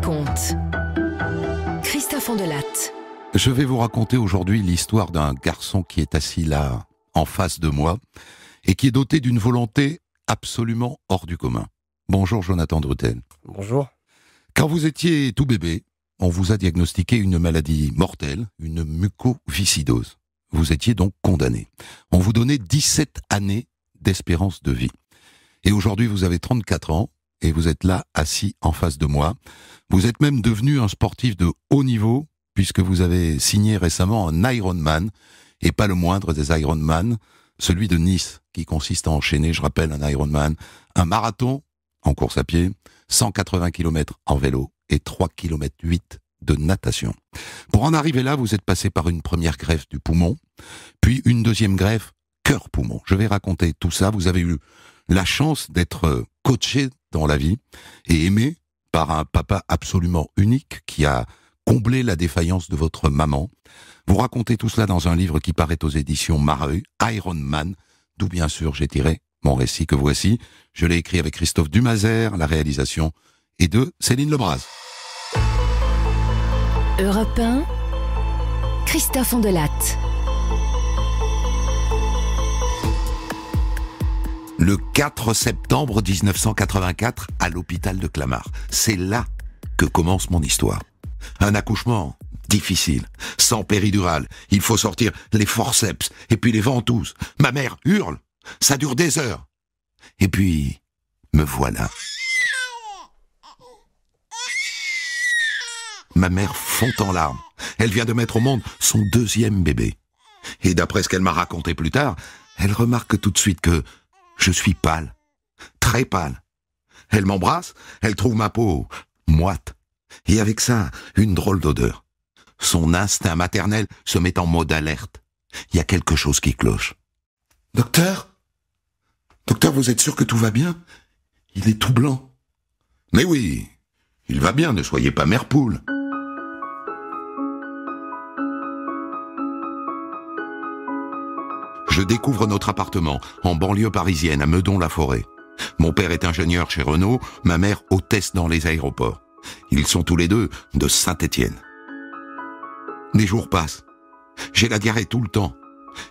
raconte. Christophe Andelatte. Je vais vous raconter aujourd'hui l'histoire d'un garçon qui est assis là, en face de moi, et qui est doté d'une volonté absolument hors du commun. Bonjour Jonathan Drutel. Bonjour. Quand vous étiez tout bébé, on vous a diagnostiqué une maladie mortelle, une mucoviscidose. Vous étiez donc condamné. On vous donnait 17 années d'espérance de vie. Et aujourd'hui, vous avez 34 ans, et vous êtes là, assis en face de moi. Vous êtes même devenu un sportif de haut niveau, puisque vous avez signé récemment un Ironman, et pas le moindre des Ironman, celui de Nice, qui consiste à enchaîner, je rappelle, un Ironman, un marathon en course à pied, 180 km en vélo et 3,8 km de natation. Pour en arriver là, vous êtes passé par une première greffe du poumon, puis une deuxième greffe cœur-poumon. Je vais raconter tout ça. Vous avez eu la chance d'être coaché dans la vie et aimé par un papa absolument unique qui a comblé la défaillance de votre maman. Vous racontez tout cela dans un livre qui paraît aux éditions Mareuil, Ironman, d'où bien sûr j'ai tiré mon récit que voici. Je l'ai écrit avec Christophe Dumazer, la réalisation est de Céline Lebras. Europe 1, Christophe Andelatte. Le 4 septembre 1984, à l'hôpital de Clamart. C'est là que commence mon histoire. Un accouchement difficile, sans péridurale. Il faut sortir les forceps et puis les ventouses. Ma mère hurle. Ça dure des heures. Et puis, me voilà. Ma mère fond en larmes. Elle vient de mettre au monde son deuxième bébé. Et d'après ce qu'elle m'a raconté plus tard, elle remarque tout de suite que je suis pâle, très pâle. Elle m'embrasse, elle trouve ma peau moite. Et avec ça, une drôle d'odeur. Son instinct maternel se met en mode alerte. Il y a quelque chose qui cloche. Docteur, vous êtes sûr que tout va bien? Il est tout blanc. Mais oui, il va bien, ne soyez pas mère poule. Je découvre notre appartement, en banlieue parisienne, à Meudon-la-Forêt. Mon père est ingénieur chez Renault, ma mère hôtesse dans les aéroports. Ils sont tous les deux de Saint-Étienne. Les jours passent. J'ai la diarrhée tout le temps.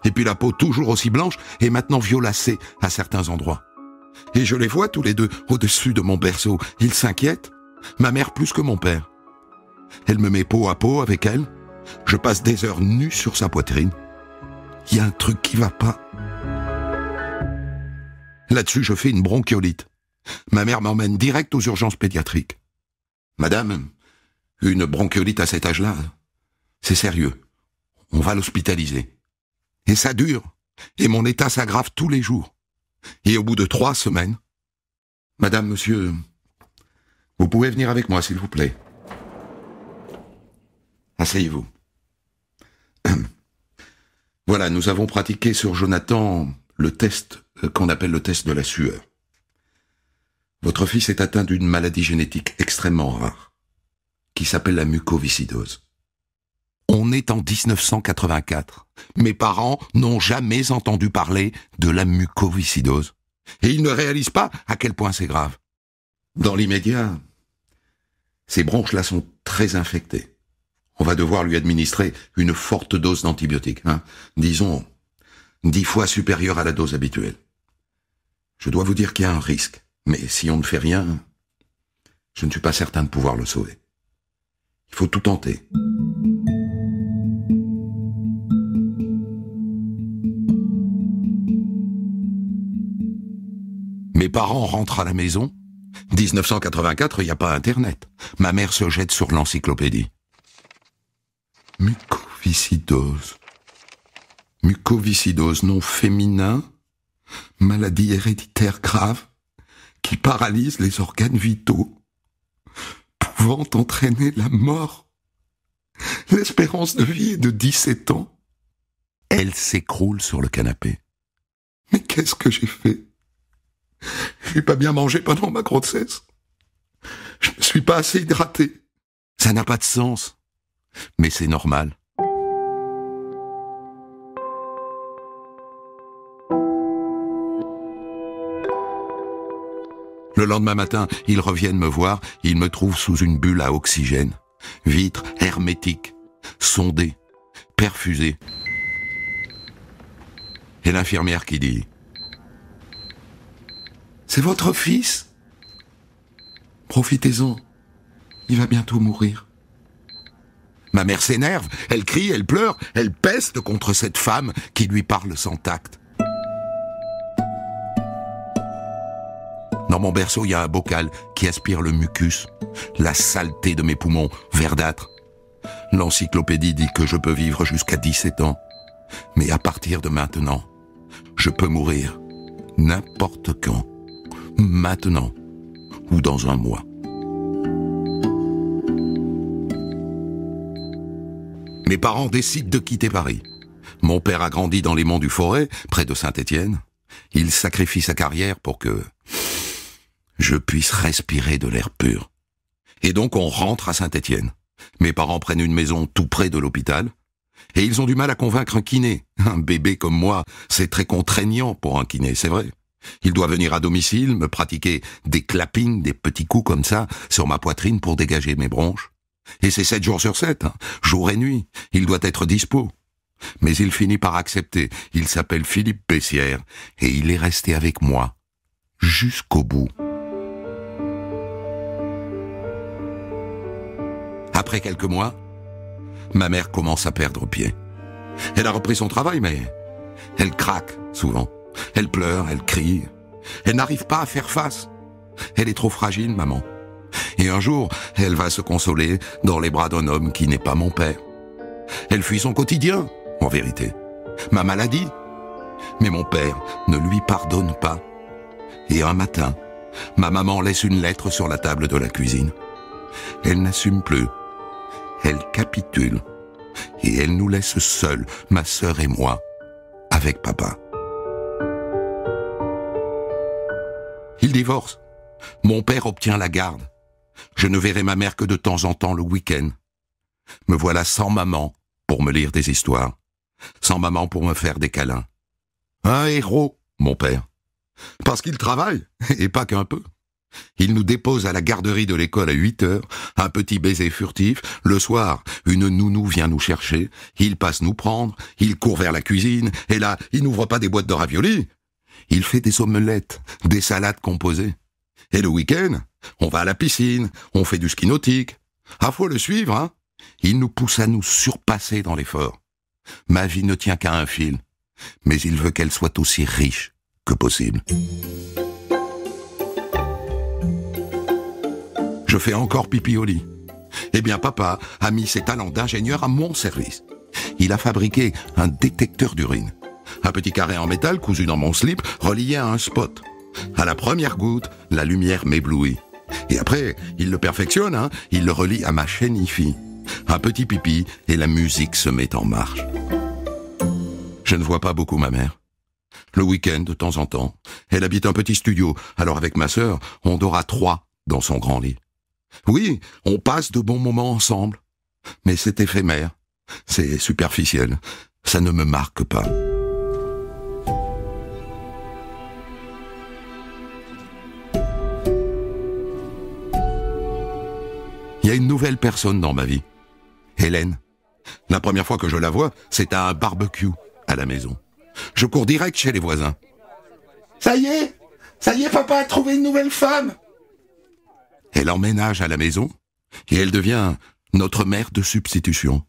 Et puis la peau toujours aussi blanche et maintenant violacée à certains endroits. Et je les vois tous les deux au-dessus de mon berceau. Ils s'inquiètent. Ma mère plus que mon père. Elle me met peau à peau avec elle. Je passe des heures nues sur sa poitrine. Il y a un truc qui va pas. Là-dessus, je fais une bronchiolite. Ma mère m'emmène direct aux urgences pédiatriques. Madame, une bronchiolite à cet âge-là, c'est sérieux. On va l'hospitaliser. Et ça dure. Et mon état s'aggrave tous les jours. Et au bout de 3 semaines, Madame, monsieur, vous pouvez venir avec moi, s'il vous plaît. Asseyez-vous. Voilà, nous avons pratiqué sur Jonathan le test qu'on appelle le test de la sueur. Votre fils est atteint d'une maladie génétique extrêmement rare, qui s'appelle la mucoviscidose. On est en 1984. Mes parents n'ont jamais entendu parler de la mucoviscidose. Et ils ne réalisent pas à quel point c'est grave. Dans l'immédiat, ces bronches-là sont très infectées. On va devoir lui administrer une forte dose d'antibiotiques, disons 10 fois supérieure à la dose habituelle. Je dois vous dire qu'il y a un risque, mais si on ne fait rien, je ne suis pas certain de pouvoir le sauver. Il faut tout tenter. Mes parents rentrent à la maison. 1984, il n'y a pas Internet. Ma mère se jette sur l'encyclopédie. Mucoviscidose. Mucoviscidose, nom féminin, maladie héréditaire grave, qui paralyse les organes vitaux, pouvant entraîner la mort. L'espérance de vie est de 17 ans. Elle s'écroule sur le canapé. Mais qu'est-ce que j'ai fait? J'ai pas bien mangé pendant ma grossesse. Je ne suis pas assez hydraté. Ça n'a pas de sens. Mais c'est normal. Le lendemain matin, ils reviennent me voir, ils me trouvent sous une bulle à oxygène. Vitre hermétique, sondée, perfusée. Et l'infirmière qui dit « C'est votre fils ? Profitez-en, il va bientôt mourir. » Ma mère s'énerve, elle crie, elle pleure, elle peste contre cette femme qui lui parle sans tact. Dans mon berceau, il y a un bocal qui aspire le mucus, la saleté de mes poumons verdâtres. L'encyclopédie dit que je peux vivre jusqu'à 17 ans. Mais à partir de maintenant, je peux mourir n'importe quand, maintenant ou dans un mois. Mes parents décident de quitter Paris. Mon père a grandi dans les monts du Forêt, près de Saint-Étienne. Il sacrifie sa carrière pour que je puisse respirer de l'air pur. Et donc on rentre à Saint-Étienne. Mes parents prennent une maison tout près de l'hôpital. Et ils ont du mal à convaincre un kiné. Un bébé comme moi, c'est très contraignant pour un kiné, c'est vrai. Il doit venir à domicile, me pratiquer des clappings, des petits coups comme ça, sur ma poitrine pour dégager mes bronches. Et c'est 7 jours sur 7, jour et nuit. Il doit être dispo. Mais il finit par accepter. Il s'appelle Philippe Bessières et il est resté avec moi jusqu'au bout. Après quelques mois, ma mère commence à perdre pied. Elle a repris son travail, mais elle craque souvent. Elle pleure, elle crie. Elle n'arrive pas à faire face. Elle est trop fragile, maman. Et un jour, elle va se consoler dans les bras d'un homme qui n'est pas mon père. Elle fuit son quotidien, en vérité. Ma maladie. Mais mon père ne lui pardonne pas. Et un matin, ma maman laisse une lettre sur la table de la cuisine. Elle n'assume plus. Elle capitule. Et elle nous laisse seuls, ma sœur et moi, avec papa. Il divorce. Mon père obtient la garde. Je ne verrai ma mère que de temps en temps le week-end. Me voilà sans maman pour me lire des histoires, sans maman pour me faire des câlins. Un héros, mon père. Parce qu'il travaille, et pas qu'un peu. Il nous dépose à la garderie de l'école à 8 heures, un petit baiser furtif. Le soir, une nounou vient nous chercher. Il passe nous prendre, il court vers la cuisine, et là, il n'ouvre pas des boîtes de raviolis. Il fait des omelettes, des salades composées. Et le week-end, on va à la piscine, on fait du ski nautique. Ah, faut le suivre, hein. Il nous pousse à nous surpasser dans l'effort. Ma vie ne tient qu'à un fil, mais il veut qu'elle soit aussi riche que possible. Je fais encore pipi au lit. Eh bien, papa a mis ses talents d'ingénieur à mon service. Il a fabriqué un détecteur d'urine. Un petit carré en métal cousu dans mon slip, relié à un spot. À la première goutte, la lumière m'éblouit. Et après, il le perfectionne, hein, il le relie à ma chaîne hi-fi. Un petit pipi et la musique se met en marche. Je ne vois pas beaucoup ma mère. Le week-end, de temps en temps, elle habite un petit studio, alors avec ma sœur, on dort à 3 dans son grand lit. Oui, on passe de bons moments ensemble. Mais c'est éphémère, c'est superficiel, ça ne me marque pas. Il y a une nouvelle personne dans ma vie. Hélène. La première fois que je la vois, c'est à un barbecue à la maison. Je cours direct chez les voisins. Ça y est, papa a trouvé une nouvelle femme. Elle emménage à la maison et elle devient notre mère de substitution.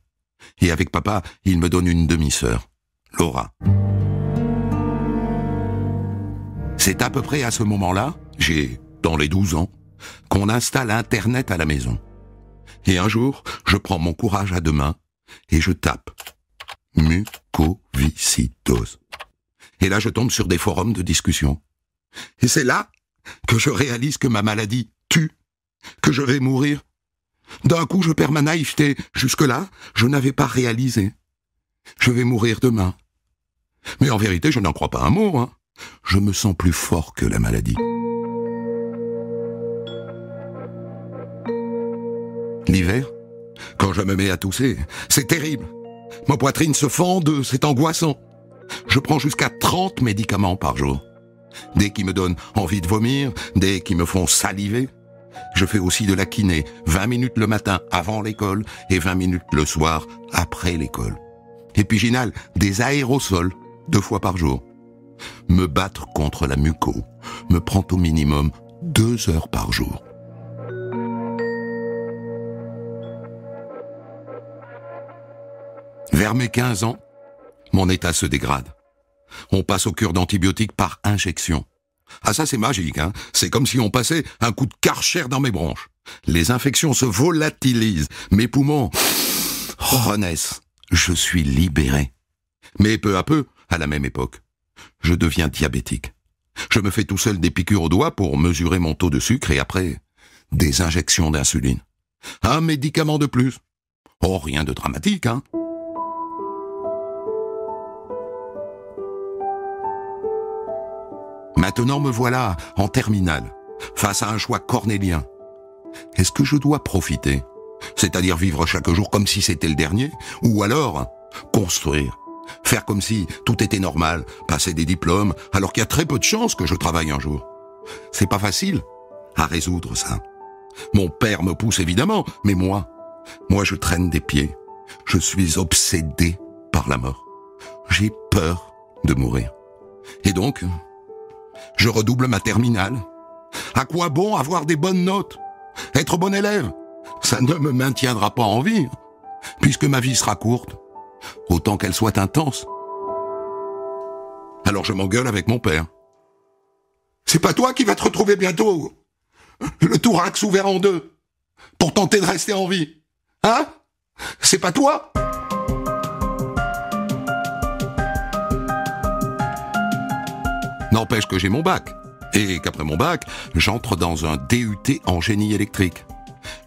Et avec papa, il me donne une demi-sœur, Laura. C'est à peu près à ce moment-là, j'ai dans les 12 ans, qu'on installe Internet à la maison. Et un jour, je prends mon courage à deux mains et je tape mucoviscidose. Et là, je tombe sur des forums de discussion. Et c'est là que je réalise que ma maladie tue, que je vais mourir. D'un coup, je perds ma naïveté. Jusque-là, je n'avais pas réalisé. Je vais mourir demain. Mais en vérité, je n'en crois pas un mot, hein. Je me sens plus fort que la maladie. L'hiver, quand je me mets à tousser, c'est terrible. Ma poitrine se fend en deux, c'est angoissant. Je prends jusqu'à 30 médicaments par jour. Des qui me donnent envie de vomir, des qui me font saliver. Je fais aussi de la kiné, 20 minutes le matin avant l'école et 20 minutes le soir après l'école. Et puis j'inhale des aérosols 2 fois par jour. Me battre contre la muco me prend au minimum 2 heures par jour. Vers mes 15 ans, mon état se dégrade. On passe aux cures d'antibiotiques par injection. Ah ça c'est magique, hein. C'est comme si on passait un coup de Karcher dans mes bronches. Les infections se volatilisent, mes poumons renaissent. Je suis libéré. Mais peu à peu, à la même époque, je deviens diabétique. Je me fais tout seul des piqûres au doigt pour mesurer mon taux de sucre et après, des injections d'insuline. Un médicament de plus. Oh, rien de dramatique, hein. Maintenant me voilà en terminale, face à un choix cornélien. Est-ce que je dois profiter, c'est-à-dire vivre chaque jour comme si c'était le dernier, ou alors construire, faire comme si tout était normal, passer des diplômes, alors qu'il y a très peu de chances que je travaille un jour. C'est pas facile à résoudre ça. Mon père me pousse évidemment, mais moi je traîne des pieds. Je suis obsédé par la mort. J'ai peur de mourir. Et donc, je redouble ma terminale. À quoi bon avoir des bonnes notes? Être bon élève? Ça ne me maintiendra pas en vie. Puisque ma vie sera courte, autant qu'elle soit intense. Alors je m'engueule avec mon père. C'est pas toi qui vas te retrouver bientôt, le thorax ouvert en 2, pour tenter de rester en vie? Hein? C'est pas toi? N'empêche que j'ai mon bac, et qu'après mon bac, j'entre dans un DUT en génie électrique.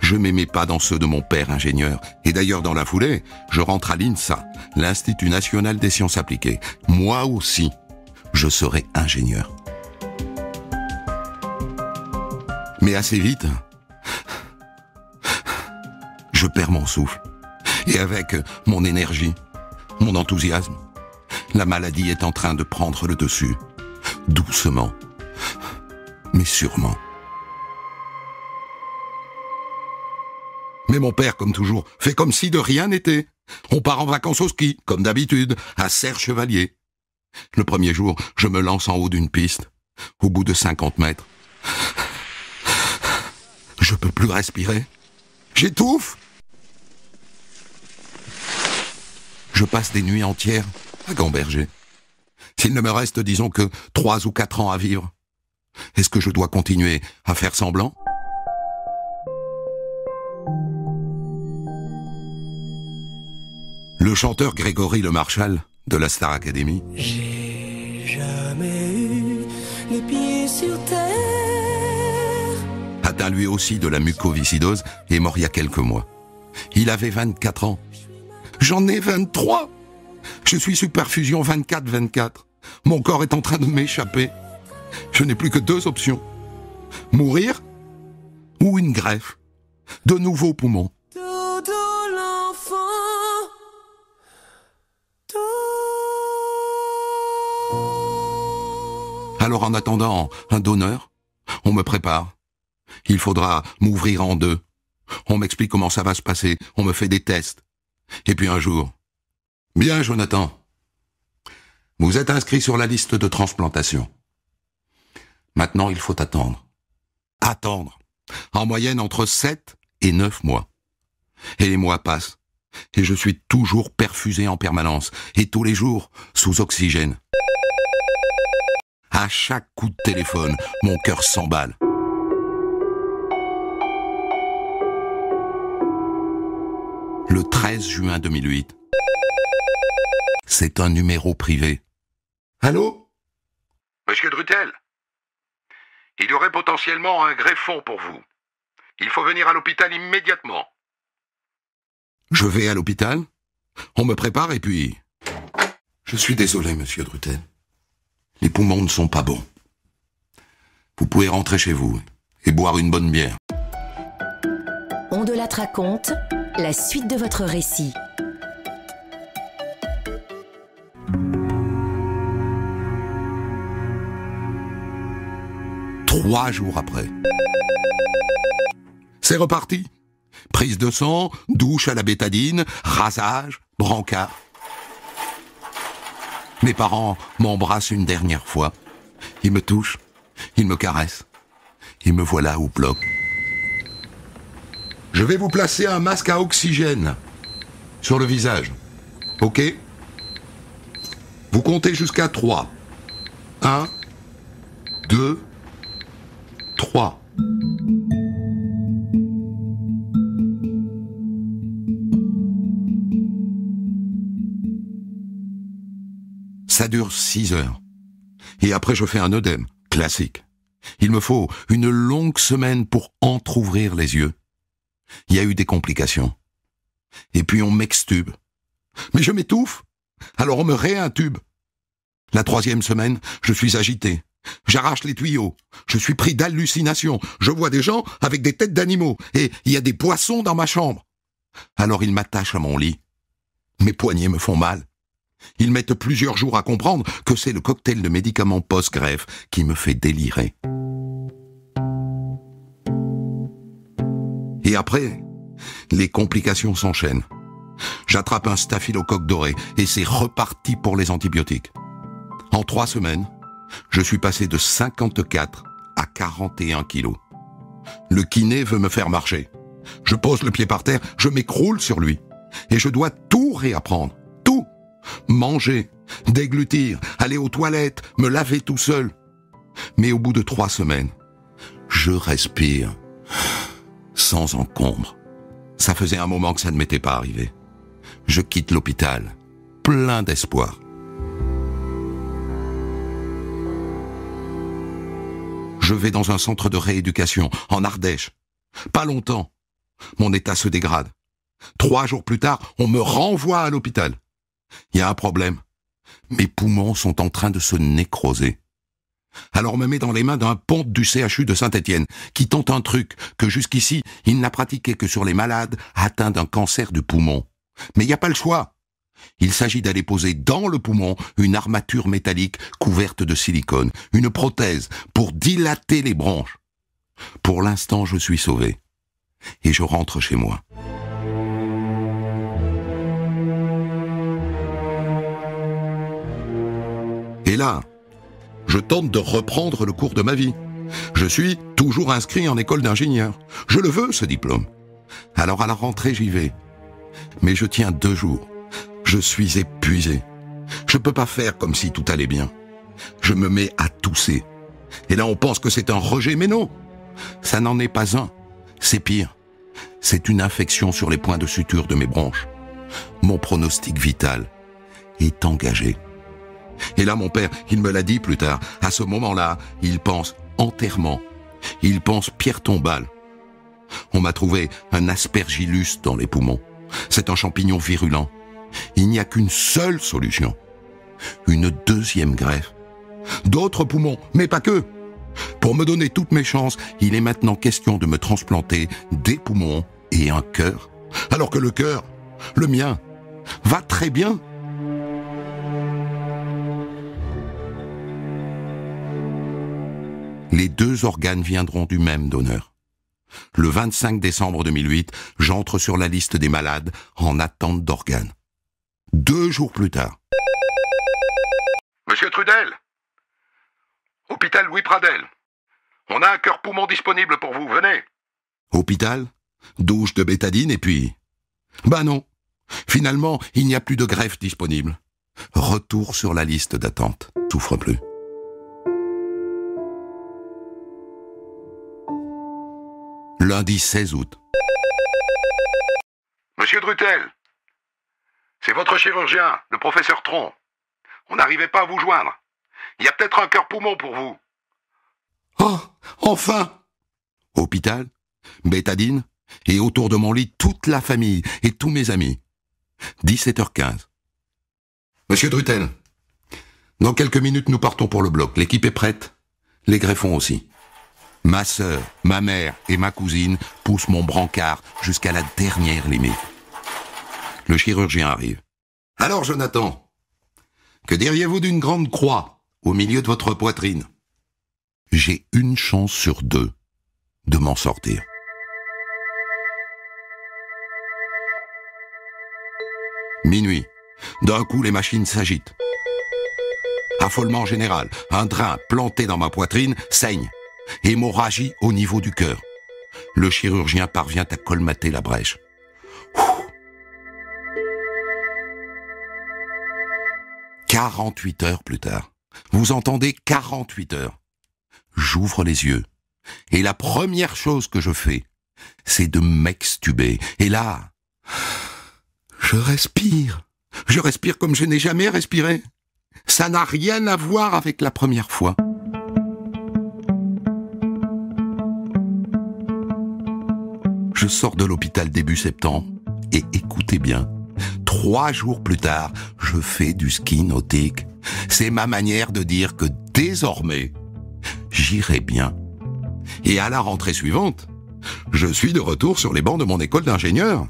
Je m'aimais pas dans ceux de mon père ingénieur, et d'ailleurs dans la foulée, je rentre à l'INSA, l'Institut National des Sciences Appliquées. Moi aussi, je serai ingénieur. Mais assez vite, je perds mon souffle, et avec mon énergie, mon enthousiasme, la maladie est en train de prendre le dessus. Doucement, mais sûrement. Mais mon père, comme toujours, fait comme si de rien n'était. On part en vacances au ski, comme d'habitude, à Serre-Chevalier. Le premier jour, je me lance en haut d'une piste. Au bout de 50 mètres, je peux plus respirer. J'étouffe. Je passe des nuits entières à gamberger. S'il ne me reste, disons que 3 ou 4 ans à vivre, est-ce que je dois continuer à faire semblant? Le chanteur Grégory Le Marchal de la Star Academy. J'ai jamais eu les pieds sur terre. Atteint lui aussi de la mucoviscidose et est mort il y a quelques mois. Il avait 24 ans. J'en ai 23. Je suis sous perfusion 24-24. Mon corps est en train de m'échapper. Je n'ai plus que 2 options. Mourir ou une greffe. De nouveaux poumons. Dodo l'enfant. Alors en attendant un donneur, on me prépare. Il faudra m'ouvrir en 2. On m'explique comment ça va se passer. On me fait des tests. Et puis un jour... Bien, Jonathan. Vous êtes inscrit sur la liste de transplantation. Maintenant, il faut attendre. Attendre. En moyenne, entre 7 et 9 mois. Et les mois passent. Et je suis toujours perfusé en permanence. Et tous les jours, sous oxygène. À chaque coup de téléphone, mon cœur s'emballe. Le 13 juin 2008. C'est un numéro privé. Allô? Monsieur Drutel? Il y aurait potentiellement un greffon pour vous. Il faut venir à l'hôpital immédiatement. Je vais à l'hôpital, on me prépare et puis... Je suis désolé, monsieur Drutel. Les poumons ne sont pas bons. Vous pouvez rentrer chez vous et boire une bonne bière. On de la raconte, la suite de votre récit. 3 jours après. C'est reparti. Prise de sang, douche à la bétadine, rasage, brancard. Mes parents m'embrassent une dernière fois. Ils me touchent, ils me caressent. Et me voilà au bloc. Je vais vous placer un masque à oxygène sur le visage. Ok? Vous comptez jusqu'à 3. 1, 2, 3. Ça dure 6 heures. Et après, je fais un œdème, classique. Il me faut une longue semaine pour entrouvrir les yeux. Il y a eu des complications. Et puis on m'extube. Mais je m'étouffe. Alors on me réintube. La 3e semaine, je suis agité. J'arrache les tuyaux. Je suis pris d'hallucinations. Je vois des gens avec des têtes d'animaux. Et il y a des poissons dans ma chambre. Alors ils m'attachent à mon lit. Mes poignets me font mal. Ils mettent plusieurs jours à comprendre que c'est le cocktail de médicaments post-greffe qui me fait délirer. Et après, les complications s'enchaînent. J'attrape un staphylocoque doré et c'est reparti pour les antibiotiques. En 3 semaines, je suis passé de 54 à 41 kilos. Le kiné veut me faire marcher. Je pose le pied par terre, je m'écroule sur lui. Et je dois tout réapprendre. Tout. Manger, déglutir, aller aux toilettes, me laver tout seul. Mais au bout de 3 semaines, je respire sans encombre. Ça faisait un moment que ça ne m'était pas arrivé. Je quitte l'hôpital, plein d'espoir. Je vais dans un centre de rééducation, en Ardèche. Pas longtemps. Mon état se dégrade. 3 jours plus tard, on me renvoie à l'hôpital. Il y a un problème. Mes poumons sont en train de se nécroser. Alors on me met dans les mains d'un ponte du CHU de Saint-Étienne, qui tente un truc que jusqu'ici, il n'a pratiqué que sur les malades atteints d'un cancer du poumon. Mais il n'y a pas le choix. Il s'agit d'aller poser dans le poumon une armature métallique couverte de silicone, une prothèse pour dilater les bronches. Pour l'instant, je suis sauvé. Et je rentre chez moi. Et là, je tente de reprendre le cours de ma vie. Je suis toujours inscrit en école d'ingénieur. Je le veux, ce diplôme. Alors à la rentrée, j'y vais. Mais je tiens 2 jours. Je suis épuisé. Je peux pas faire comme si tout allait bien. Je me mets à tousser. Et là, on pense que c'est un rejet, mais non. Ça n'en est pas un. C'est pire. C'est une infection sur les points de suture de mes bronches. Mon pronostic vital est engagé. Et là, mon père, il me l'a dit plus tard, à ce moment-là, il pense enterrement. Il pense pierre tombale. On m'a trouvé un aspergillus dans les poumons. C'est un champignon virulent. Il n'y a qu'une seule solution. Une 2e greffe. D'autres poumons, mais pas que. Pour me donner toutes mes chances, il est maintenant question de me transplanter des poumons et un cœur. Alors que le cœur, le mien, va très bien. Les 2 organes viendront du même donneur. Le 25 décembre 2008, j'entre sur la liste des malades en attente d'organes. 2 jours plus tard. Monsieur Trudel, hôpital Louis Pradel. On a un cœur-poumon disponible pour vous, venez. Hôpital, douche de bétadine et puis... Ben non, finalement, il n'y a plus de greffe disponible. Retour sur la liste d'attente. Souffre plus. Lundi 16 août. Monsieur Drutel, c'est votre chirurgien, le professeur Tron. On n'arrivait pas à vous joindre. Il y a peut-être un cœur-poumon pour vous. Oh, enfin! Hôpital, bétadine, et autour de mon lit, toute la famille et tous mes amis. 17h15. Monsieur Drutel, dans quelques minutes, nous partons pour le bloc. L'équipe est prête. Les greffons aussi. Ma sœur, ma mère et ma cousine poussent mon brancard jusqu'à la dernière limite. Le chirurgien arrive. Alors, Jonathan, que diriez-vous d'une grande croix au milieu de votre poitrine? j'ai une chance sur 2 de m'en sortir. Minuit. D'un coup, les machines s'agitent. Affolement général. Un drain planté dans ma poitrine saigne. Hémorragie au niveau du cœur. Le chirurgien parvient à colmater la brèche. 48 heures plus tard. Vous entendez 48 heures. J'ouvre les yeux. Et la première chose que je fais, c'est de m'extuber. Et là, je respire. Je respire comme je n'ai jamais respiré. Ça n'a rien à voir avec la première fois. Je sors de l'hôpital début septembre et écoutez bien, 3 jours plus tard, je fais du ski nautique. C'est ma manière de dire que désormais, j'irai bien. Et à la rentrée suivante, je suis de retour sur les bancs de mon école d'ingénieur.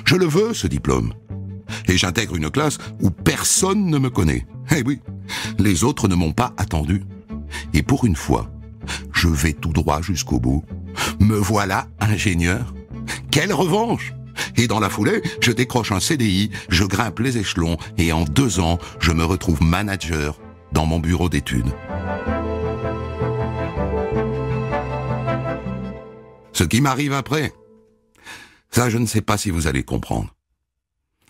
Je le veux, ce diplôme. Et j'intègre une classe où personne ne me connaît. Eh oui, les autres ne m'ont pas attendu. Et pour une fois, je vais tout droit jusqu'au bout. Me voilà ingénieur. Quelle revanche! Et dans la foulée, je décroche un CDI, je grimpe les échelons et en 2 ans, je me retrouve manager dans mon bureau d'études. Ce qui m'arrive après, ça je ne sais pas si vous allez comprendre.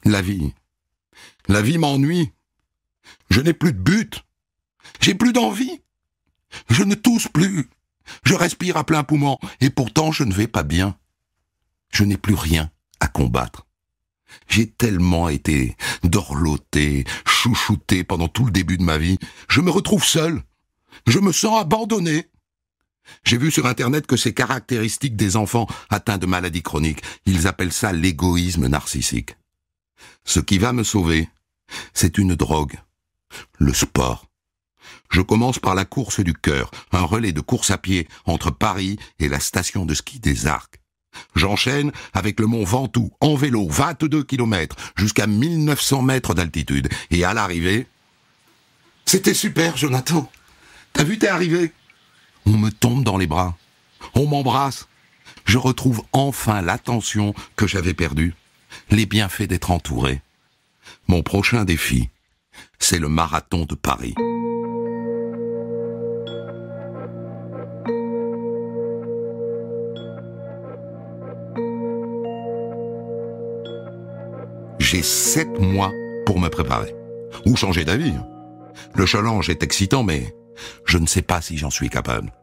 La vie m'ennuie. Je n'ai plus de but. J'ai plus d'envie. Je ne tousse plus. Je respire à plein poumon et pourtant je ne vais pas bien. Je n'ai plus rien à combattre. J'ai tellement été dorloté, chouchouté pendant tout le début de ma vie. Je me retrouve seul. Je me sens abandonné. J'ai vu sur Internet que c'est caractéristique des enfants atteints de maladies chroniques. Ils appellent ça l'égoïsme narcissique. Ce qui va me sauver, c'est une drogue, le sport. Je commence par la course du cœur, un relais de course à pied entre Paris et la station de ski des Arcs. J'enchaîne avec le mont Ventoux, en vélo, 22 km, jusqu'à 1900 mètres d'altitude. Et à l'arrivée, c'était super, Jonathan. T'as vu, t'es arrivé. On me tombe dans les bras. On m'embrasse. Je retrouve enfin l'attention que j'avais perdue. Les bienfaits d'être entouré. Mon prochain défi, c'est le marathon de Paris. J'ai 7 mois pour me préparer. Ou changer d'avis. Le challenge est excitant, mais je ne sais pas si j'en suis capable.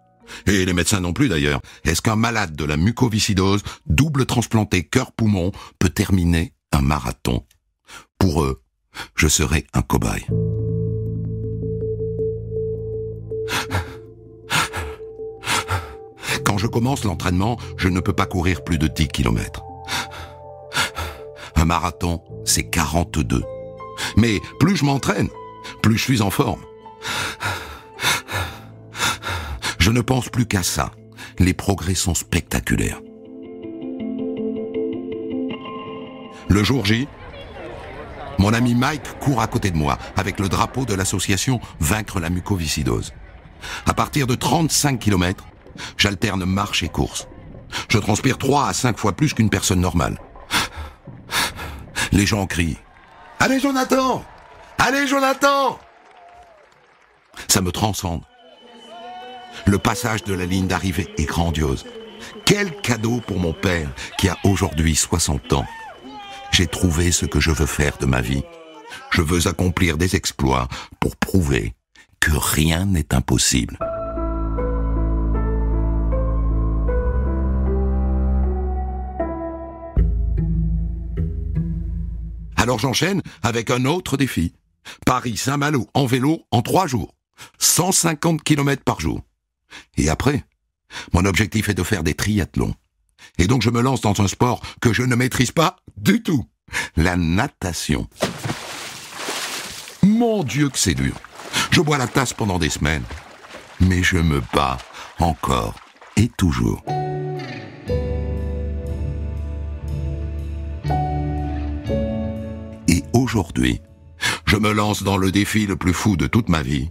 Et les médecins non plus d'ailleurs. Est-ce qu'un malade de la mucoviscidose, double transplanté cœur-poumon, peut terminer un marathon? Pour eux, je serai un cobaye. Quand je commence l'entraînement, je ne peux pas courir plus de 10 km. Un marathon, c'est 42. Mais plus je m'entraîne, plus je suis en forme. Je ne pense plus qu'à ça. Les progrès sont spectaculaires. Le jour J, mon ami Mike court à côté de moi avec le drapeau de l'association Vaincre la mucoviscidose. À partir de 35 km, j'alterne marche et course. Je transpire 3 à 5 fois plus qu'une personne normale. Les gens crient « Allez Jonathan! Allez Jonathan !» Ça me transcende. Le passage de la ligne d'arrivée est grandiose. Quel cadeau pour mon père qui a aujourd'hui 60 ans. J'ai trouvé ce que je veux faire de ma vie. Je veux accomplir des exploits pour prouver que rien n'est impossible. Alors j'enchaîne avec un autre défi. Paris-Saint-Malo en vélo en 3 jours. 150 km par jour. Et après, mon objectif est de faire des triathlons. Et donc je me lance dans un sport que je ne maîtrise pas du tout. La natation. Mon Dieu que c'est dur. Je bois la tasse pendant des semaines. Mais je me bats encore et toujours. Et aujourd'hui, je me lance dans le défi le plus fou de toute ma vie,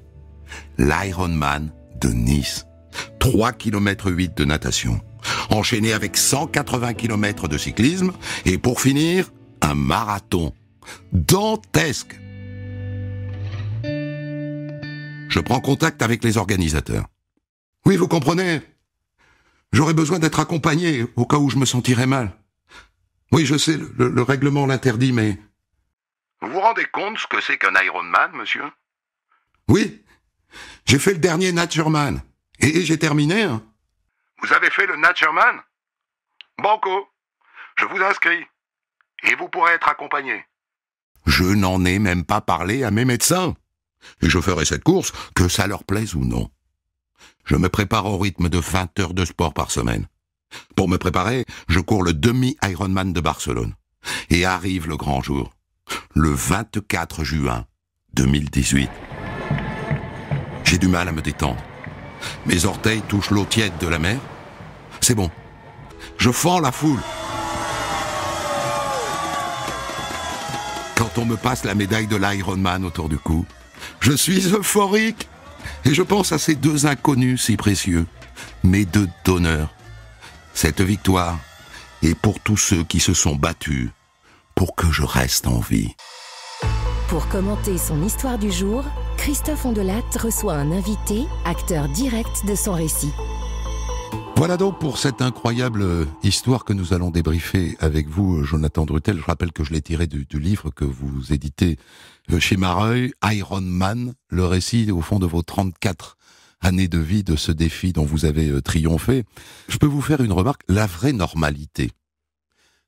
l'Ironman de Nice. 3,8 km de natation, enchaîné avec 180 km de cyclisme, et pour finir, un marathon. Dantesque. Je prends contact avec les organisateurs. Oui, vous comprenez, j'aurais besoin d'être accompagné au cas où je me sentirais mal. Oui, je sais, le règlement l'interdit, mais... Vous vous rendez compte ce que c'est qu'un Ironman, monsieur? Oui, j'ai fait le dernier Natureman. Et j'ai terminé, hein. Vous avez fait le Natureman? Banco, je vous inscris. Et vous pourrez être accompagné. Je n'en ai même pas parlé à mes médecins. Et je ferai cette course, que ça leur plaise ou non. Je me prépare au rythme de 20 heures de sport par semaine. Pour me préparer, je cours le demi-Ironman de Barcelone. Et arrive le grand jour, le 24 juin 2018. J'ai du mal à me détendre. Mes orteils touchent l'eau tiède de la mer. C'est bon. Je fends la foule. Quand on me passe la médaille de l'Ironman autour du cou, je suis euphorique. Et je pense à ces deux inconnus si précieux, mes deux donneurs. Cette victoire est pour tous ceux qui se sont battus pour que je reste en vie. Pour commenter son histoire du jour, Christophe Ondelatte reçoit un invité, acteur direct de son récit. Voilà donc pour cette incroyable histoire que nous allons débriefer avec vous, Jonathan Drutel. Je rappelle que je l'ai tiré du livre que vous éditez chez Mareuil, Ironman, le récit au fond de vos 34 années de vie, de ce défi dont vous avez triomphé. Je peux vous faire une remarque, la vraie normalité,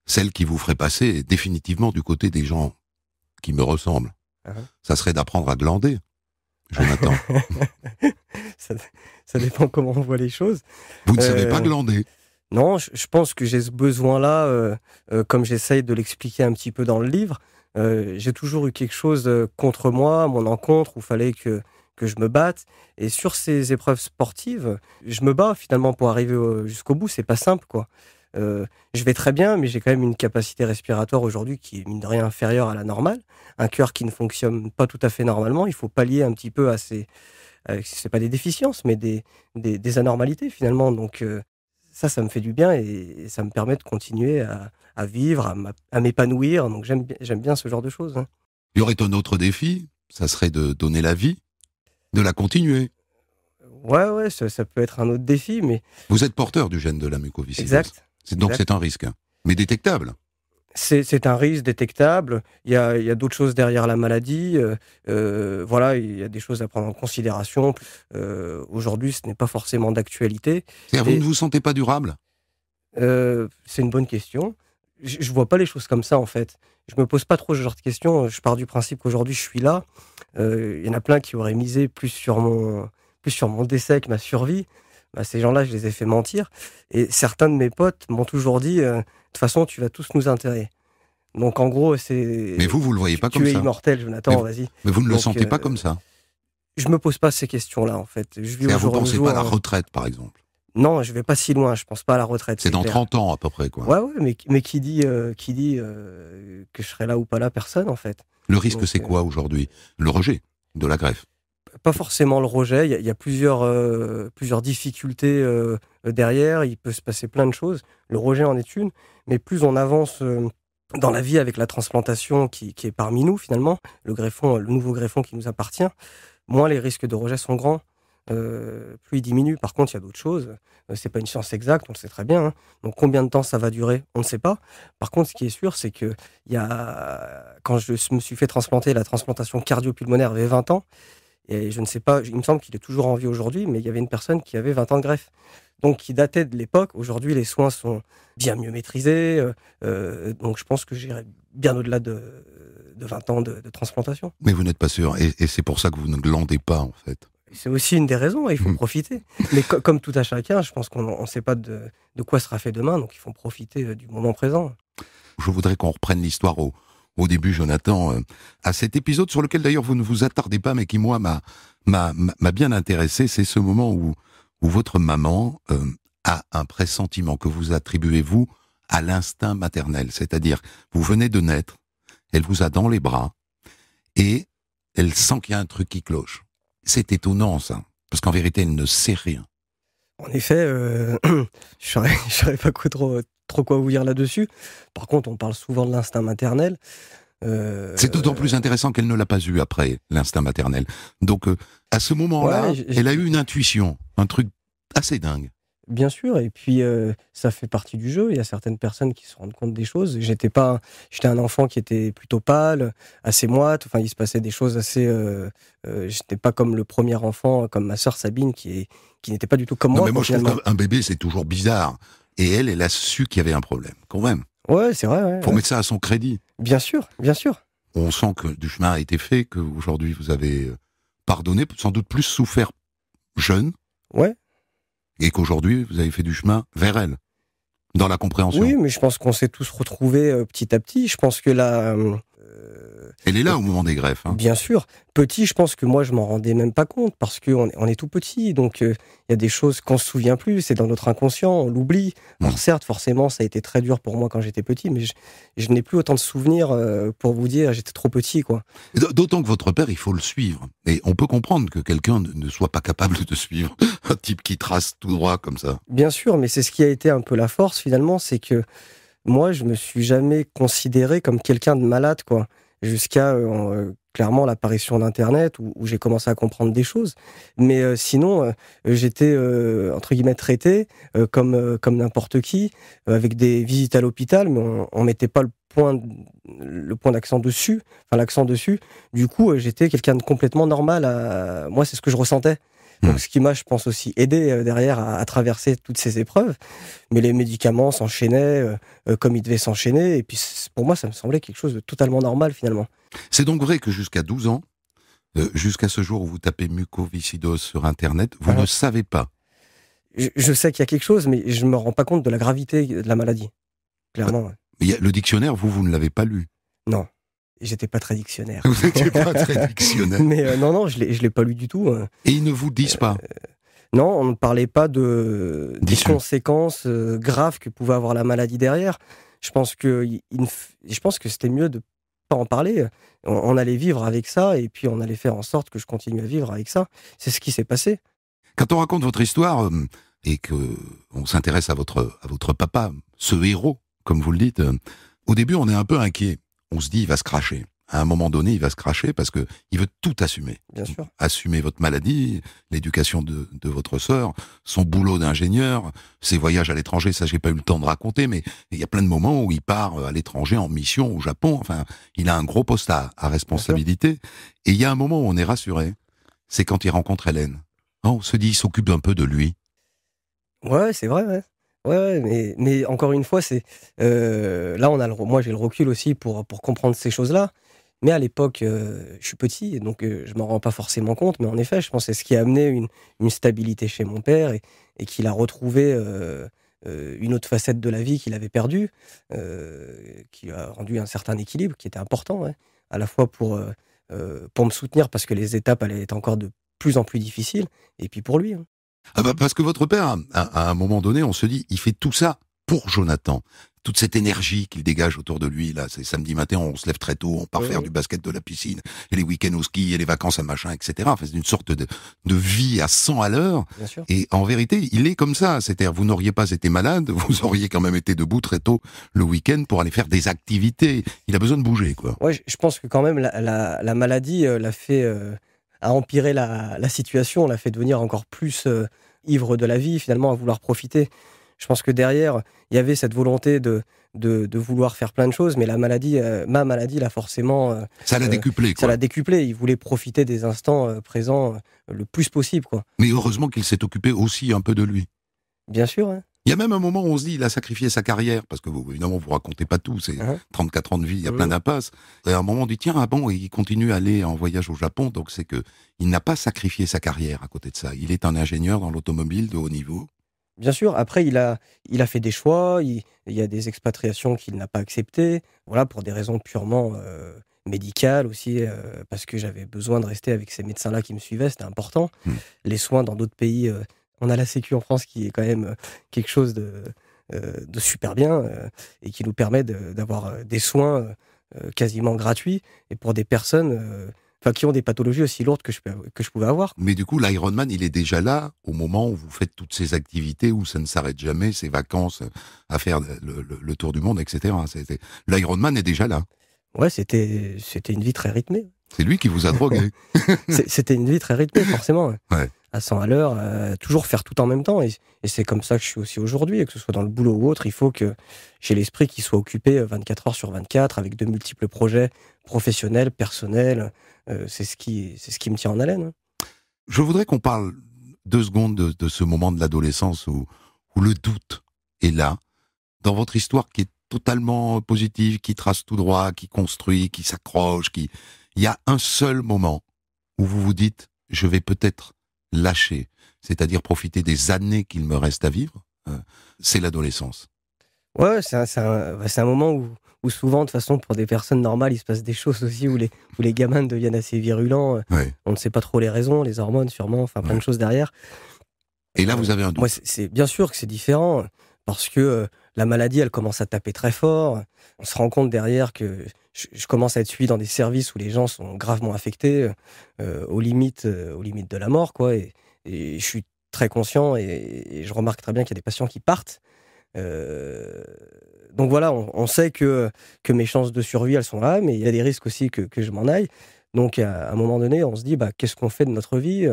celle qui vous ferait passer définitivement du côté des gens qui me ressemblent, ça serait d'apprendre à glander, Jonathan. Ça dépend comment on voit les choses. Vous ne savez pas glander? Non, je pense que j'ai ce besoin-là, comme j'essaye de l'expliquer un petit peu dans le livre. J'ai toujours eu quelque chose contre moi, à mon encontre, où il fallait que je me batte. Et sur ces épreuves sportives, je me bats finalement pour arriver jusqu'au bout. C'est pas simple, quoi. Je vais très bien, mais j'ai quand même une capacité respiratoire aujourd'hui qui est mine de rien inférieure à la normale. Un cœur qui ne fonctionne pas tout à fait normalement. Il faut pallier un petit peu à ces... c'est pas des déficiences, mais des anormalités finalement. Donc ça me fait du bien et ça me permet de continuer à vivre, à m'épanouir. Donc j'aime bien ce genre de choses. Hein. Il y aurait un autre défi, ça serait de donner la vie, de la continuer. Ouais, ça peut être un autre défi, mais... Vous êtes porteur du gène de la mucoviscidose. Exact. Donc c'est un risque, mais détectable. C'est un risque détectable. Il y a d'autres choses derrière la maladie. Voilà, il y a des choses à prendre en considération. Aujourd'hui, ce n'est pas forcément d'actualité. Vous ne vous sentez pas durable? C'est une bonne question. Je vois pas les choses comme ça, en fait. Je me pose pas trop ce genre de questions. Je pars du principe qu'aujourd'hui, je suis là. Il y en a plein qui auraient misé plus sur mon décès que ma survie. Bah, ces gens-là, je les ai fait mentir. Et certains de mes potes m'ont toujours dit de toute façon, tu vas tous nous enterrer. Donc, en gros, c'est... Mais vous le voyez pas comme ça. Tu es immortel, Jonathan, vas-y. Mais vous ne le sentez pas comme ça. Je me pose pas ces questions-là, en fait. Je vis au vous jour le pensez jour, pas à la retraite, par exemple? Non, je vais pas si loin. Je pense pas à la retraite. C'est dans clair. 30 ans, à peu près, quoi. Ouais, mais qui dit que je serai là ou pas là, personne, en fait. Le risque, Donc, c'est quoi aujourd'hui? Le rejet de la greffe? Pas forcément le rejet, il y a plusieurs difficultés derrière, il peut se passer plein de choses. Le rejet en est une, mais plus on avance dans la vie avec la transplantation qui est parmi nous finalement, le nouveau greffon qui nous appartient, moins les risques de rejet sont grands, plus ils diminuent. Par contre, il y a d'autres choses, c'est pas une science exacte, on le sait très bien, hein. Donc combien de temps ça va durer, on ne sait pas. Par contre, ce qui est sûr, c'est que quand je me suis fait transplanter, la transplantation cardio-pulmonaire avait 20 ans, et je ne sais pas, il me semble qu'il est toujours en vie aujourd'hui, mais il y avait une personne qui avait 20 ans de greffe. Donc, qui datait de l'époque. Aujourd'hui, les soins sont bien mieux maîtrisés. Donc, je pense que j'irai bien au-delà de 20 ans de transplantation. Mais vous n'êtes pas sûr. Et c'est pour ça que vous ne glandez pas, en fait. C'est aussi une des raisons. Il faut profiter. Mais comme tout à chacun, je pense qu'on ne sait pas de quoi sera fait demain. Donc, il faut profiter du moment présent. Je voudrais qu'on reprenne l'histoire au début, Jonathan, à cet épisode sur lequel d'ailleurs vous ne vous attardez pas, mais qui moi m'a bien intéressé, c'est ce moment où votre maman a un pressentiment que vous attribuez vous à l'instinct maternel, c'est-à-dire vous venez de naître, elle vous a dans les bras et elle sent qu'il y a un truc qui cloche. C'est étonnant ça, parce qu'en vérité elle ne sait rien. En effet, je saurais pas trop quoi vous dire là-dessus. Par contre, on parle souvent de l'instinct maternel. C'est d'autant plus intéressant qu'elle ne l'a pas eu après, l'instinct maternel. Donc, à ce moment-là, elle a eu une intuition, un truc assez dingue. Bien sûr, et puis ça fait partie du jeu. Il y a certaines personnes qui se rendent compte des choses. J'étais un enfant qui était plutôt pâle, assez moite. Enfin, il se passait des choses assez. J'étais pas comme le premier enfant, comme ma sœur Sabine, qui n'était pas du tout comme non, moi. Mais moi, je trouve qu'un bébé, c'est toujours bizarre. Et elle a su qu'il y avait un problème, quand même. Ouais, c'est vrai. Ouais, faut mettre ça à son crédit. Bien sûr, bien sûr. On sent que du chemin a été fait, qu'aujourd'hui vous avez pardonné, sans doute plus souffert jeune. Ouais. Et qu'aujourd'hui, vous avez fait du chemin vers elle, dans la compréhension. Oui, mais je pense qu'on s'est tous retrouvés petit à petit. Je pense que là... elle est là au moment des greffes. Hein. Bien sûr. Petit, je pense que moi, je m'en rendais même pas compte, parce qu'on on est tout petit. Donc, il y a des choses qu'on se souvient plus, c'est dans notre inconscient, on l'oublie. Alors certes, forcément, ça a été très dur pour moi quand j'étais petit, mais je n'ai plus autant de souvenirs pour vous dire, j'étais trop petit, quoi. D'autant que votre père, il faut le suivre. Et on peut comprendre que quelqu'un ne soit pas capable de suivre un type qui trace tout droit comme ça. Bien sûr, mais c'est ce qui a été un peu la force, finalement, c'est que moi, je me suis jamais considéré comme quelqu'un de malade, quoi. Jusqu'à clairement l'apparition d'Internet, où j'ai commencé à comprendre des choses. Mais sinon, j'étais, entre guillemets, traité comme n'importe qui, avec des visites à l'hôpital, mais on mettait pas le point d'accent dessus, enfin l'accent dessus. Du coup, j'étais quelqu'un de complètement normal. Moi, c'est ce que je ressentais. Donc, ce qui m'a, je pense, aussi aidé derrière à traverser toutes ces épreuves. Mais les médicaments s'enchaînaient comme ils devaient s'enchaîner. Et puis, pour moi, ça me semblait quelque chose de totalement normal, finalement. C'est donc vrai que jusqu'à 12 ans, jusqu'à ce jour où vous tapez mucoviscidose sur Internet, vous ne savez pas. Je sais qu'il y a quelque chose, mais je me rends pas compte de la gravité de la maladie. Clairement. Ouais. Mais le dictionnaire, vous ne l'avez pas lu. Non. J'étais pas très dictionnaire. Vous n'étiez pas très dictionnaire. Mais non, je l'ai pas lu du tout. Et ils ne vous disent pas. Non, on ne parlait pas des conséquences graves que pouvait avoir la maladie derrière. Je pense que c'était mieux de pas en parler. On allait vivre avec ça, et puis on allait faire en sorte que je continue à vivre avec ça. C'est ce qui s'est passé. Quand on raconte votre histoire et que on s'intéresse à votre papa, ce héros, comme vous le dites, au début on est un peu inquiet. On se dit, il va se cracher. À un moment donné, il va se cracher parce que il veut tout assumer. Bien sûr. Assumer votre maladie, l'éducation de votre sœur, son boulot d'ingénieur, ses voyages à l'étranger, ça j'ai pas eu le temps de raconter, mais il y a plein de moments où il part à l'étranger en mission au Japon. Enfin, il a un gros poste à responsabilité. Et il y a un moment où on est rassuré. C'est quand il rencontre Hélène. On se dit, il s'occupe un peu de lui. Ouais, c'est vrai, ouais. Ouais, mais encore une fois, c'est là moi j'ai le recul aussi pour comprendre ces choses-là. Mais à l'époque, je suis petit, donc je m'en rends pas forcément compte. Mais en effet, je pense que c'est ce qui a amené une stabilité chez mon père et qu'il a retrouvé une autre facette de la vie qu'il avait perdue, qui a rendu un certain équilibre qui était important, ouais, à la fois pour me soutenir parce que les étapes allaient être encore de plus en plus difficiles, et puis pour lui. Hein. Ah bah parce que votre père, à un moment donné, on se dit, il fait tout ça pour Jonathan. Toute cette énergie qu'il dégage autour de lui, là, c'est samedi matin, on se lève très tôt, on part faire du basket, de la piscine, et les week-ends au ski, et les vacances à machin, etc. Enfin, c'est une sorte de vie à 100 à l'heure. Et en vérité, il est comme ça. C'est-à-dire, vous n'auriez pas été malade, vous auriez quand même été debout très tôt le week-end pour aller faire des activités. Il a besoin de bouger, quoi. Ouais, je pense que quand même, la maladie l'a fait... a empiré la situation, l'a fait devenir encore plus ivre de la vie, finalement, à vouloir profiter. Je pense que derrière, il y avait cette volonté de vouloir faire plein de choses, mais ma maladie l'a forcément... ça l'a décuplé, quoi. Ça l'a décuplé. Il voulait profiter des instants présents le plus possible, quoi. Mais heureusement qu'il s'est occupé aussi un peu de lui. Bien sûr, hein. Il y a même un moment où on se dit, il a sacrifié sa carrière, parce que vous, évidemment, vous racontez pas tout, c'est 34 ans de vie, il y a plein d'impasses. Et à un moment, on dit, tiens, ah bon, il continue à aller en voyage au Japon, donc c'est que il n'a pas sacrifié sa carrière à côté de ça. Il est un ingénieur dans l'automobile de haut niveau. Bien sûr, après, il a fait des choix, il y a des expatriations qu'il n'a pas acceptées, voilà, pour des raisons purement médicales aussi, parce que j'avais besoin de rester avec ces médecins-là qui me suivaient, c'était important. Les soins dans d'autres pays... on a la Sécu en France qui est quand même quelque chose de super bien et qui nous permet d'avoir des soins quasiment gratuits et pour des personnes enfin qui ont des pathologies aussi lourdes que je pouvais avoir. Mais du coup, l'Ironman, il est déjà là au moment où vous faites toutes ces activités où ça ne s'arrête jamais, ces vacances à faire le tour du monde, etc. L'Ironman est déjà là. Ouais, c'était une vie très rythmée. C'est lui qui vous a drogué. C'était une vie très rythmée, forcément. Ouais. À 100 à l'heure, toujours faire tout en même temps. Et c'est comme ça que je suis aussi aujourd'hui, que ce soit dans le boulot ou autre. Il faut que j'ai l'esprit qui soit occupé 24 heures sur 24 avec de multiples projets professionnels, personnels. C'est ce qui me tient en haleine. Je voudrais qu'on parle 2 secondes de ce moment de l'adolescence où le doute est là, dans votre histoire qui est totalement positive, qui trace tout droit, qui construit, qui s'accroche, il y a un seul moment où vous vous dites, je vais peut-être lâcher, c'est-à-dire profiter des années qu'il me reste à vivre, c'est l'adolescence. Ouais, c'est un moment où souvent, de toute façon, pour des personnes normales, il se passe des choses aussi où les gamins deviennent assez virulents. Ouais. On ne sait pas trop les raisons, les hormones sûrement, enfin plein de choses derrière. Et là, vous avez un doute. Moi, c'est bien sûr que c'est différent, parce que la maladie, elle commence à taper très fort. On se rend compte derrière que je commence à être suivi dans des services où les gens sont gravement affectés, aux limites de la mort, quoi. Et je suis très conscient et je remarque très bien qu'il y a des patients qui partent. Donc voilà, on sait que mes chances de survie, elles sont là, mais il y a des risques aussi que je m'en aille. Donc à un moment donné, on se dit, qu'est-ce qu'on fait de notre vie ?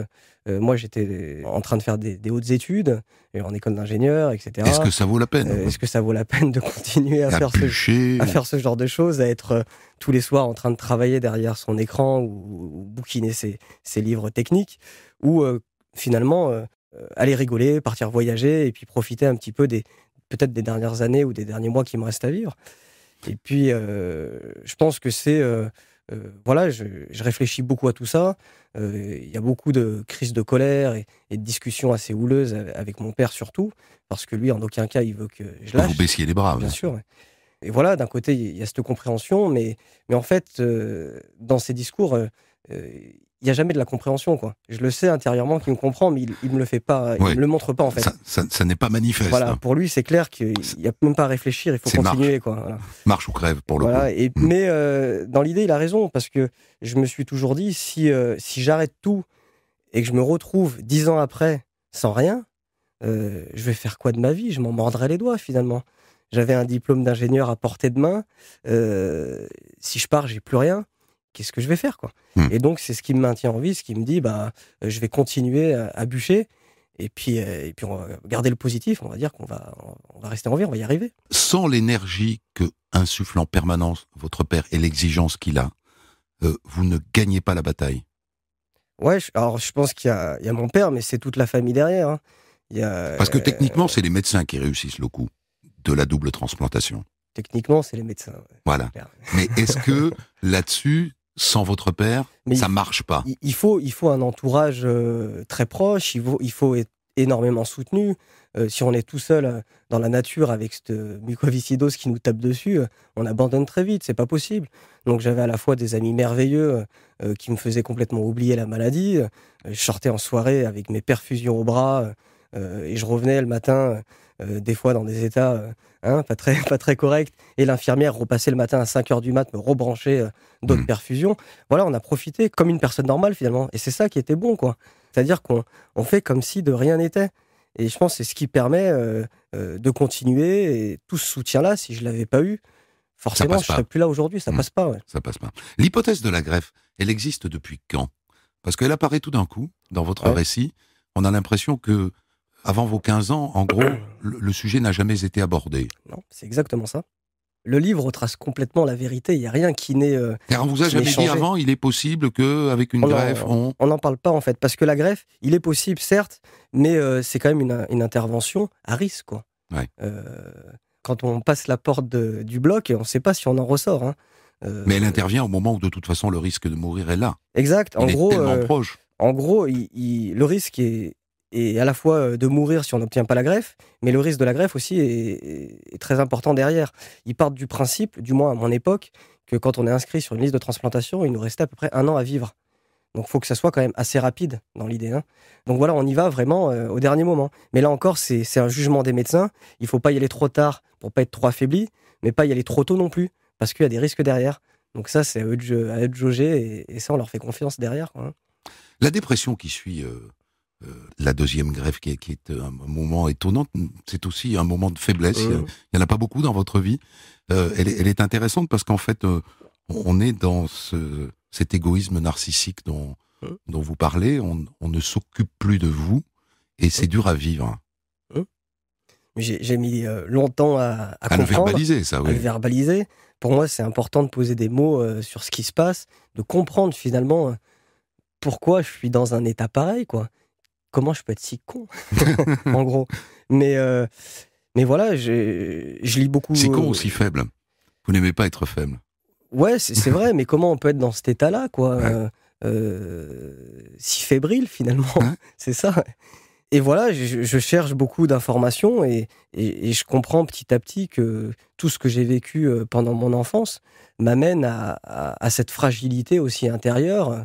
Moi, j'étais en train de faire des hautes études, en école d'ingénieur, etc. Est-ce que ça vaut la peine ? Est-ce que ça vaut la peine de continuer à faire ce genre de choses, à être tous les soirs en train de travailler derrière son écran ou bouquiner ses livres techniques, ou finalement aller rigoler, partir voyager et puis profiter un petit peu peut-être des dernières années ou des derniers mois qui me restent à vivre. Et puis, je pense que c'est... voilà, je réfléchis beaucoup à tout ça. Il y a beaucoup de crises de colère et de discussions assez houleuses avec mon père surtout, parce que lui, en aucun cas, il veut que je lâche. Vous baissiez les bras. Bien sûr. Ouais. Et voilà, d'un côté, il y a cette compréhension, mais en fait, dans ces discours, il n'y a jamais de la compréhension, quoi. Je le sais intérieurement qu'il me comprend, mais il me le fait pas, il me le montre pas, en fait. Ça n'est pas manifeste. Voilà, hein. Pour lui, c'est clair qu'il n'y a même pas à réfléchir, il faut continuer, quoi. Voilà. Marche ou crève, pour le coup. Mais dans l'idée, il a raison, parce que je me suis toujours dit, si j'arrête tout et que je me retrouve 10 ans après sans rien, je vais faire quoi de ma vie ? Je m'en mordrai les doigts, finalement. J'avais un diplôme d'ingénieur à portée de main. Si je pars, j'ai plus rien. Qu'est-ce que je vais faire, quoi ? Et donc, c'est ce qui me maintient en vie, ce qui me dit, je vais continuer à bûcher. Et puis on va garder le positif. On va dire qu'on va rester en vie, on va y arriver. Sans l'énergie que insuffle en permanence votre père et l'exigence qu'il a, vous ne gagnez pas la bataille. Ouais, alors je pense qu'il y a mon père, mais c'est toute la famille derrière. Hein. Parce que techniquement, c'est les médecins qui réussissent le coup de la double transplantation. Techniquement, c'est les médecins. Ouais. Voilà. Mais est-ce que là-dessus, sans votre père, ça marche pas ? Il faut un entourage très proche, il faut être énormément soutenu. Si on est tout seul dans la nature avec cette mucoviscidose qui nous tape dessus, on abandonne très vite, c'est pas possible. Donc j'avais à la fois des amis merveilleux qui me faisaient complètement oublier la maladie. Je sortais en soirée avec mes perfusions au bras et je revenais le matin, des fois dans des états pas très corrects. Et l'infirmière repassait le matin à 5h du mat, me rebranchait d'autres perfusions. Voilà, on a profité comme une personne normale finalement. Et c'est ça qui était bon, quoi. C'est-à-dire qu'on fait comme si de rien n'était. Et je pense que c'est ce qui permet de continuer. Et tout ce soutien-là, si je ne l'avais pas eu, forcément, je ne serais plus là aujourd'hui. Ça passe pas. Ouais. Ça passe pas. L'hypothèse de la greffe, elle existe depuis quand ? Parce qu'elle apparaît tout d'un coup, dans votre récit. On a l'impression que, avant vos 15 ans, en gros, le sujet n'a jamais été abordé. Non, c'est exactement ça. Le livre retrace complètement la vérité. Il n'y a rien qui n'est car on vous a jamais dit avant, il est possible qu'avec une greffe, on n'en parle pas, en fait. Parce que la greffe, il est possible, certes, mais c'est quand même une intervention à risque, quoi. Ouais. Quand on passe la porte du bloc, on ne sait pas si on en ressort. Hein. Mais elle intervient au moment où, de toute façon, le risque de mourir est là. Exact. Il est tellement proche. En gros, le risque est à la fois de mourir si on n'obtient pas la greffe, mais le risque de la greffe aussi est très important derrière. Ils partent du principe, du moins à mon époque, que quand on est inscrit sur une liste de transplantation, il nous restait à peu près 1 an à vivre. Donc il faut que ça soit quand même assez rapide dans l'idée. Hein. Donc voilà, on y va vraiment au dernier moment. Mais là encore, c'est un jugement des médecins. Il ne faut pas y aller trop tard pour ne pas être trop affaibli, mais pas y aller trop tôt non plus, parce qu'il y a des risques derrière. Donc ça, c'est à eux de jauger, et ça, on leur fait confiance derrière, quoi. La dépression qui suit la deuxième greffe, qui est un moment étonnant, c'est aussi un moment de faiblesse. Il n'y en a pas beaucoup dans votre vie. Elle est intéressante parce qu'en fait, on est dans cet égoïsme narcissique dont vous parlez. On ne s'occupe plus de vous et c'est dur à vivre. J'ai mis longtemps à le verbaliser, ça, oui. À le verbaliser. Pour moi, c'est important de poser des mots sur ce qui se passe, de comprendre finalement pourquoi je suis dans un état pareil, quoi. Comment je peux être si con, en gros. Mais voilà, je lis beaucoup. Si con ou si faible. Vous n'aimez pas être faible. Ouais, c'est vrai, mais comment on peut être dans cet état-là, quoi, si fébrile, finalement. C'est ça. Et voilà, je cherche beaucoup d'informations et je comprends petit à petit que tout ce que j'ai vécu pendant mon enfance m'amène à cette fragilité aussi intérieure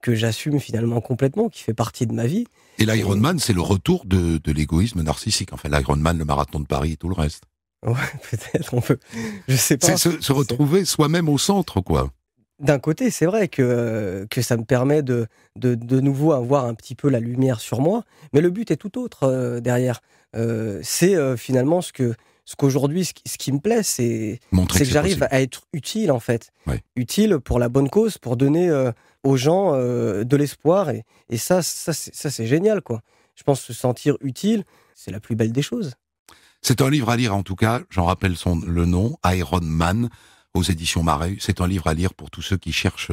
que j'assume finalement complètement, qui fait partie de ma vie. Et l'Ironman, c'est le retour de l'égoïsme narcissique. Enfin, l'Ironman, le marathon de Paris et tout le reste. Ouais, peut-être, on peut. Je sais pas. C'est se retrouver soi-même au centre, quoi. D'un côté, c'est vrai que ça me permet de nouveau avoir un petit peu la lumière sur moi, mais le but est tout autre derrière. C'est finalement ce qu'aujourd'hui, ce qui me plaît, c'est que j'arrive à être utile, en fait. Ouais. Utile pour la bonne cause, pour donner aux gens de l'espoir. Et ça c'est génial, quoi. Je pense se sentir utile, c'est la plus belle des choses. C'est un livre à lire, en tout cas. J'en rappelle le nom, Ironman, aux éditions Mareuil. C'est un livre à lire pour tous ceux qui cherchent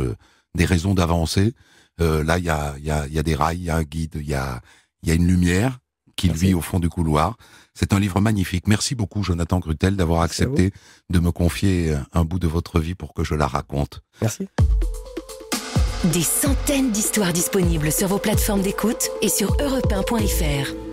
des raisons d'avancer. Là, il y a des rails, il y a un guide, il y a une lumière qui luit au fond du couloir. C'est un livre magnifique. Merci beaucoup, Jonathan Grutel, d'avoir accepté de me confier un bout de votre vie pour que je la raconte. Merci. Des centaines d'histoires disponibles sur vos plateformes d'écoute et sur europe1.fr.